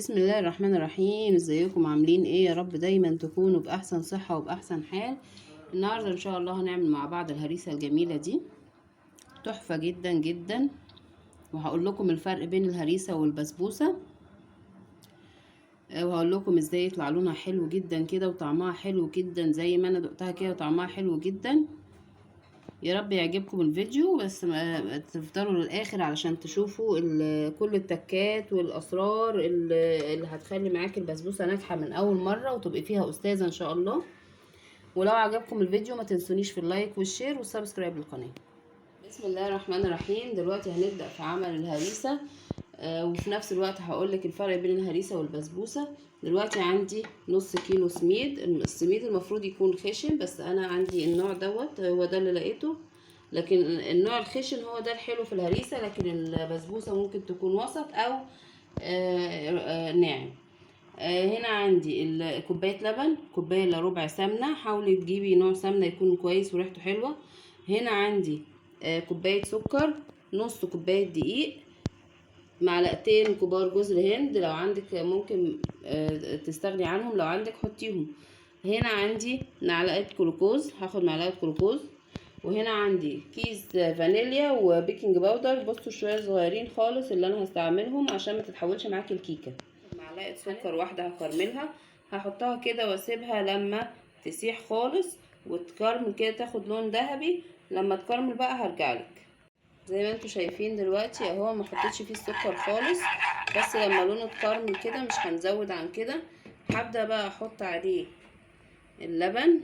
بسم الله الرحمن الرحيم. ازيكم عاملين ايه؟ يا رب دايما تكونوا باحسن صحة وباحسن حال. النهاردة ان شاء الله هنعمل مع بعض الهريسة الجميلة دي، تحفة جدا جدا. وهقول لكم الفرق بين الهريسة والبسبوسة، وهقول لكم ازاي يطلع لونها حلو جدا كده وطعمها حلو جدا زي ما انا دقتها كده وطعمها حلو جدا. يا رب يعجبكم الفيديو، بس ما تفضلوا للاخر علشان تشوفوا كل التكات والاسرار اللي هتخلي معاكي البسبوسه ناجحه من اول مره وتبقي فيها استاذه ان شاء الله. ولو عجبكم الفيديو ما تنسونيش في اللايك والشير والسبسكرايب للقناه. بسم الله الرحمن الرحيم. دلوقتي هنبدا في عمل الهريسه، وفي نفس الوقت هقولك الفرق بين الهريسه والبسبوسه. دلوقتي عندي نص كيلو سميد. السميد المفروض يكون خشن، بس انا عندي النوع دوت هو ده اللي لقيته، لكن النوع الخشن هو ده الحلو في الهريسه، لكن البسبوسه ممكن تكون وسط او ناعم. هنا عندي كوبايه لبن، كوبايه الا ربع سمنه. حاولي تجيبي نوع سمنه يكون كويس وريحته حلوه. هنا عندي كوبايه سكر، نص كوبايه دقيق، معلقتين كبار جوز الهند، لو عندك ممكن تستغني عنهم، لو عندك حطيهم. هنا عندي معلقه جلوكوز، هاخد معلقه جلوكوز. وهنا عندي كيس فانيليا وبيكنج باودر، بصوا شويه صغيرين خالص اللي انا هستعملهم عشان ما تتحولش معاكي الكيكه. معلقه سكر واحده هكرملها، هحطها كده واسيبها لما تسيح خالص وتكرمل كده تاخد لون ذهبي. لما تكرمل بقى هرجعلك. زي ما انتوا شايفين دلوقتي اهو، ما حطيتش فيه السكر خالص، بس لما لونه اتكرمل كده مش هنزود عن كده. هبدا بقى احط عليه اللبن.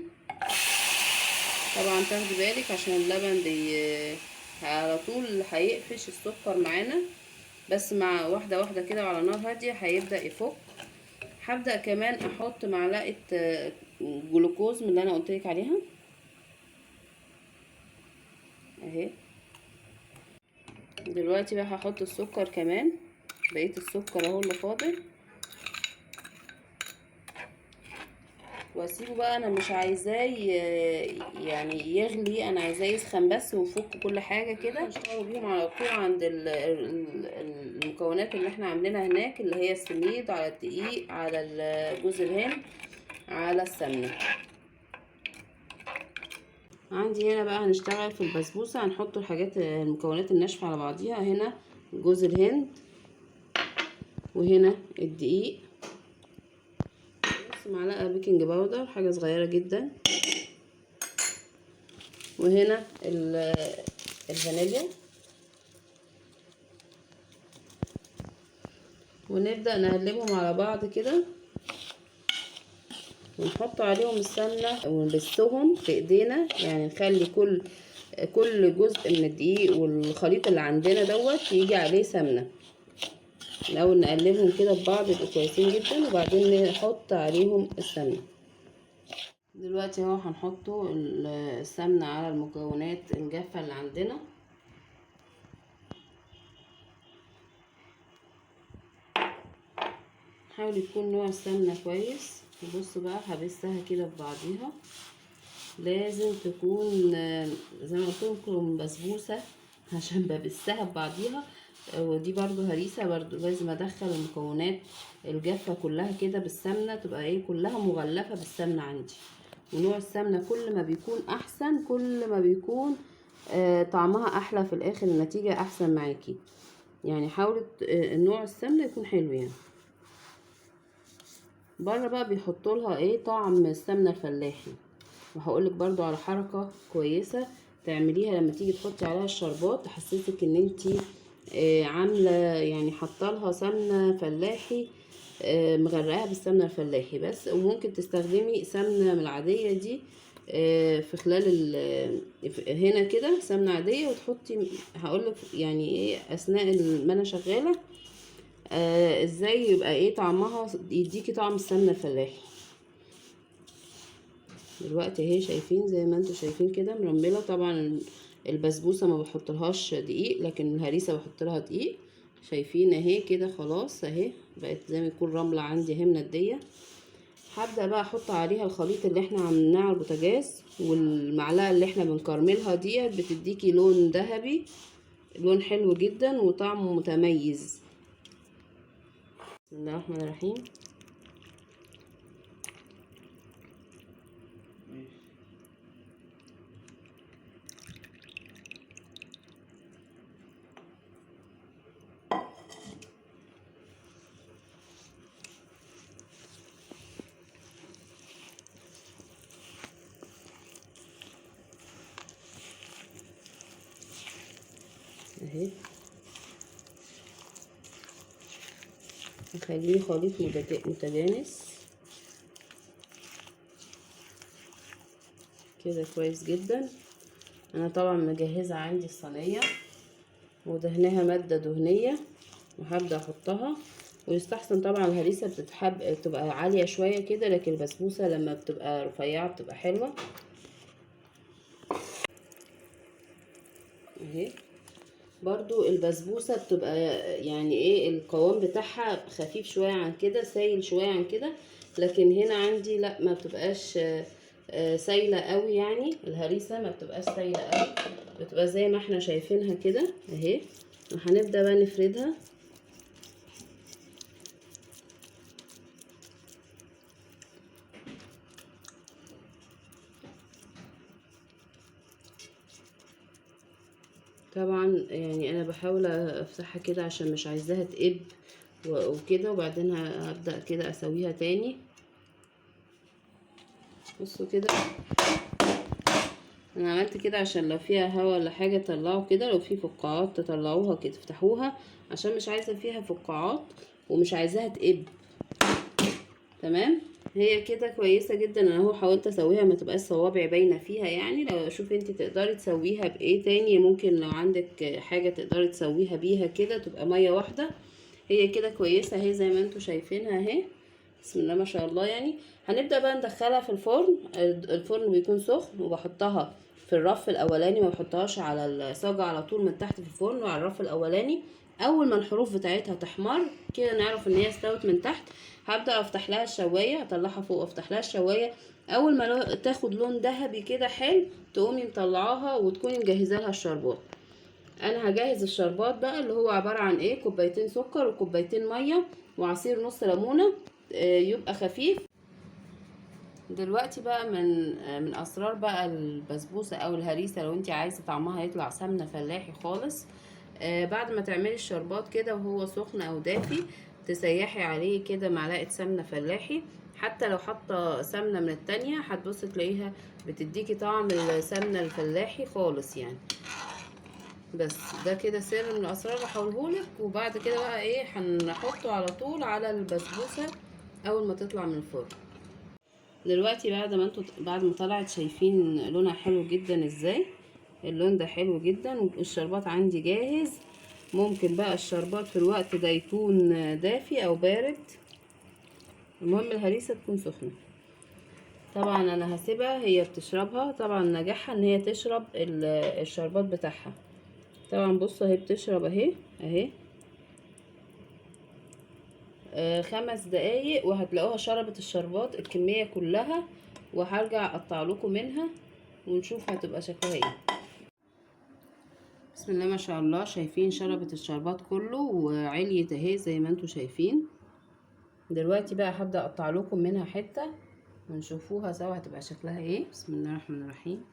طبعا تاخدي بالك عشان اللبن على طول هيقفش السكر معانا، بس مع واحده واحده كده وعلى نار هاديه هيبدا يفك. هبدا كمان احط معلقه جلوكوز من اللي انا قلتلك عليها اهي. دلوقتي بقى هحط السكر كمان، بقيه السكر اهو اللي فاضل، واسيبه بقى. انا مش عايزاه يعني يغلي، انا عايزاه يسخن بس ويفك كل حاجه كده. نشتغل بيهم على طول عند المكونات اللي احنا عاملينها هناك، اللي هي السميد على الدقيق على جوز الهند على السمنه. عندي هنا بقى هنشتغل في البسبوسه، هنحط الحاجات المكونات الناشفه على بعضيها. هنا جوز الهند، وهنا الدقيق، معلقه بيكنج باودر حاجه صغيره جدا، وهنا الفانيليا، ونبدأ نقلبهم على بعض كده ونحط عليهم السمنة ونبسهم في ايدينا، يعني نخلي كل جزء من الدقيق والخليط اللي عندنا دوت يجي عليه سمنة. الاول نقلبهم كده ببعض يبقوا كويسين جدا، وبعدين نحط عليهم السمنة. دلوقتي اهو هنحطوا السمنة على المكونات الجافة اللي عندنا. حاولي تكون نوع السمنة كويس. بصوا بقى هبسها كده ببعضيها، لازم تكون زي ما قلت لكم بسبوسه عشان ببسها ببعضيها، ودي برضو هريسه، برضو لازم ادخل المكونات الجافه كلها كده بالسمنه، تبقى ايه كلها مغلفه بالسمنه عندي. ونوع السمنه كل ما بيكون احسن كل ما بيكون طعمها احلى في الاخر، النتيجه احسن معاكي. يعني حاولت نوع السمنه يكون حلو. يعني بره بقى بيحطوا لها ايه طعم السمنه الفلاحي. وهقولك برضو على حركة كويسة تعمليها لما تيجي تحطي عليها الشربات، تحسسك ان انتي عاملة يعني حطالها سمنة فلاحي، مغرقاها بالسمنة الفلاحي بس. وممكن تستخدمي سمنة من العادية دي في خلال هنا كده سمنة عادية، وتحطي هقولك يعني ايه اثناء ما انا شغالة ازاي يبقى ايه طعمها يديكي طعم السمنة الفلاحي. دلوقتي اهي شايفين زي ما انتوا شايفين كده مرمله. طبعا البسبوسه ما بحطلهاش دقيق، لكن الهريسه بحط لها دقيق. شايفين اهي كده خلاص اهي بقت زي ما يكون رمله عندي اهي منديه. هبدا بقى احط عليها الخليط اللي احنا عملناه على البوتاجاز، والمعلقه اللي احنا بنكرملها ديت بتديكي لون ذهبي، لون حلو جدا وطعمه متميز. بسم الله الرحمن الرحيم. اهي نخليه خليط متجانس كده كويس جدا. انا طبعا مجهزه عندي الصينيه ودهنها ماده دهنيه وهبدا احطها. ويستحسن طبعا الهريسه بتبقى عاليه شويه كده، لكن البسبوسه لما بتبقى رفيعه بتبقى حلوه. اهي برضو البسبوسه بتبقى يعني ايه القوام بتاعها خفيف شويه عن كده، سايل شويه عن كده، لكن هنا عندي لا ما بتبقاش سايله قوي. يعني الهريسه ما بتبقاش سايله قوي، بتبقى زي ما احنا شايفينها كده اهي. وهنبدا بقى نفردها. طبعا يعني انا بحاول افتحها كده عشان مش عايزاها تقب وكده، وبعدين هبدا كده اسويها تاني. بصوا كده انا عملت كده عشان لو فيها هوا ولا حاجه تطلعوا كده، لو في فقاعات تطلعوها كده تفتحوها، عشان مش عايزه فيها فقاعات ومش عايزاها تقب. تمام هي كده كويسه جدا. انا اهو حاولت اسويها ما تبقاش صوابع باينه فيها. يعني لو شوف انت تقدري تسويها بايه تاني، ممكن لو عندك حاجه تقدري تسويها بيها كده تبقى ميه واحده. هي كده كويسه اهي زي ما انتم شايفينها اهي. بسم الله ما شاء الله. يعني هنبدا بقى ندخلها في الفرن. الفرن بيكون سخن وبحطها في الرف الاولاني، ما بحطهاش على الصاجه على طول من تحت في الفرن، وعلى الرف الاولاني. اول ما الحروف بتاعتها تحمر كده نعرف ان هي استوت من تحت. هبدا افتح لها الشوايه، اطلعها فوق افتح لها الشوايه. اول ما تاخد لون ذهبي كده حلو تقومي مطلعاها وتكوني مجهزه لها الشربات. انا هجهز الشربات بقى اللي هو عباره عن ايه، كوبايتين سكر وكوبايتين ميه وعصير نص ليمونه يبقى خفيف. دلوقتي بقى من اسرار بقى البسبوسه او الهريسه، لو انت عايزه طعمها يطلع سمنه فلاحي خالص، بعد ما تعملي الشربات كده وهو سخن او دافي تسيحي عليه كده معلقه سمنه فلاحي. حتى لو حاطه سمنه من التانية هتبصي تلاقيها بتديكي طعم السمنه الفلاحي خالص يعني. بس ده كده سر من الاسرار اللي هقولهولك. وبعد كده بقى ايه هنحطه على طول على البسبوسه اول ما تطلع من الفرن. دلوقتي بعد ما طلعت شايفين لونها حلو جدا ازاي. اللون ده حلو جدا والشربات عندي جاهز. ممكن بقى الشربات في الوقت ده يكون دافي او بارد، المهم الهريسه تكون سخنه. طبعا انا هسيبها هي بتشربها. طبعا نجاحها ان هي تشرب الشربات بتاعها. طبعا بصوا اهي بتشرب اهي اهي 5 دقايق وهتلاقوها شربت الشربات الكمية كلها. وهرجع اقطع لكم منها ونشوف هتبقى شكلها ايه. بسم الله ما شاء الله. شايفين شربت الشربات كله وعليت اهي زي ما انتم شايفين. دلوقتي بقى هبدأ اقطع لكم منها حتة ونشوفوها سوا هتبقى شكلها ايه. بسم الله الرحمن الرحيم.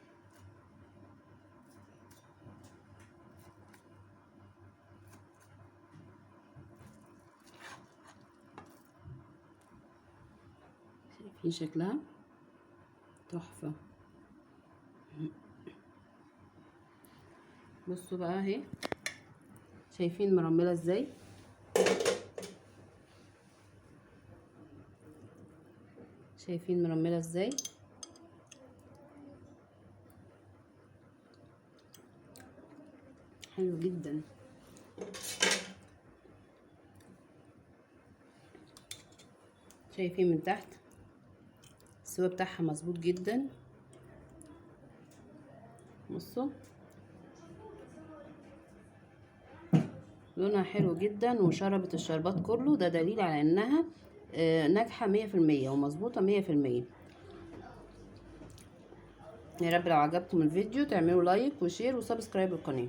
شايفين شكلها تحفة. بصوا بقى اهي شايفين مرمله ازاي. شايفين مرمله ازاي. حلو جدا. شايفين من تحت السوا بتاعها مظبوط جدا. بصوا لونها حلو جدا وشربت الشربات كله. ده دليل على انها ناجحه 100% ومظبوطه 100%. يا رب لو عجبكم الفيديو تعملوا لايك وشير وسبسكرايب للقناه.